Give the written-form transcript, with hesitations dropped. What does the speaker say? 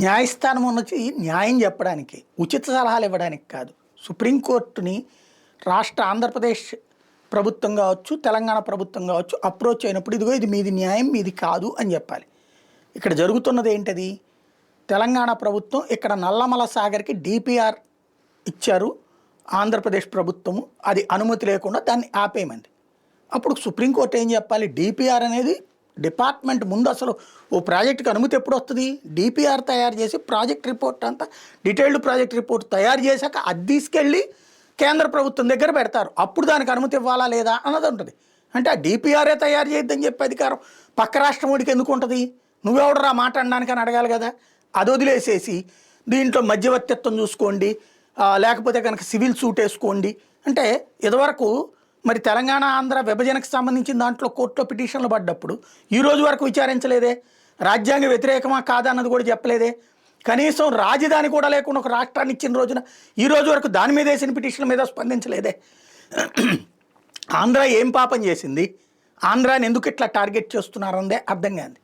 న్యాయస్థానం ఉన్నది న్యాయం చెప్పడానికి, ఉచిత సలహాలు ఇవ్వడానికి కాదు. సుప్రీంకోర్టుని ఆంధ్రప్రదేశ్ ప్రభుత్వం కావచ్చు, తెలంగాణ ప్రభుత్వం కావచ్చు అప్రోచ్ అయినప్పుడు ఇదిగో ఇది మీది న్యాయం, మీది కాదు అని చెప్పాలి. ఇక్కడ జరుగుతున్నది ఏంటది? తెలంగాణ ప్రభుత్వం ఇక్కడ నల్లమల సాగర్కి డిపిఆర్ ఇచ్చారు, ఆంధ్రప్రదేశ్ ప్రభుత్వము అది అనుమతి లేకుండా దాన్ని ఆపేయమంది. అప్పుడు సుప్రీంకోర్టు ఏం చెప్పాలి? డిపిఆర్ అనేది డిపార్ట్మెంట్ ముందు అసలు ఓ ప్రాజెక్టుకి అనుమతి ఎప్పుడు వస్తుంది? డిపిఆర్ తయారు చేసి ప్రాజెక్ట్ రిపోర్ట్ అంతా డీటెయిల్డ్ ప్రాజెక్ట్ రిపోర్ట్ తయారు చేశాక అది తీసుకెళ్ళి కేంద్ర ప్రభుత్వం దగ్గర పెడతారు. అప్పుడు దానికి అనుమతి ఇవ్వాలా లేదా అన్నది ఉంటుంది. అంటే ఆ డిపిఆర్ఏ తయారు చేయొద్దని చెప్పే అధికారం పక్క రాష్ట్రం వాడికి ఎందుకు ఉంటుంది? నువ్వెవడరా మాట్లాడడానికి అని అడగాలి కదా. అది వదిలేసేసి దీంట్లో మధ్యవర్తిత్వం చూసుకోండి, లేకపోతే కనుక సివిల్ సూట్ వేసుకోండి అంటే ఇదివరకు మరి తెలంగాణ ఆంధ్ర విభజనకు సంబంధించిన దాంట్లో కోర్టులో పిటిషన్లు పడ్డప్పుడు ఈ రోజు వరకు విచారించలేదే. రాజ్యాంగ వ్యతిరేకమా కాదా అన్నది కూడా చెప్పలేదే. కనీసం రాజధాని కూడా లేకుండా ఒక రాష్ట్రాన్ని ఇచ్చిన రోజున ఈ రోజు వరకు దాని మీద వేసిన పిటిషన్ల మీద స్పందించలేదే. ఆంధ్ర ఏం పాపం చేసింది? ఆంధ్రాని ఎందుకు ఇట్లా టార్గెట్ చేస్తున్నారన్నదే అర్థం కాదు.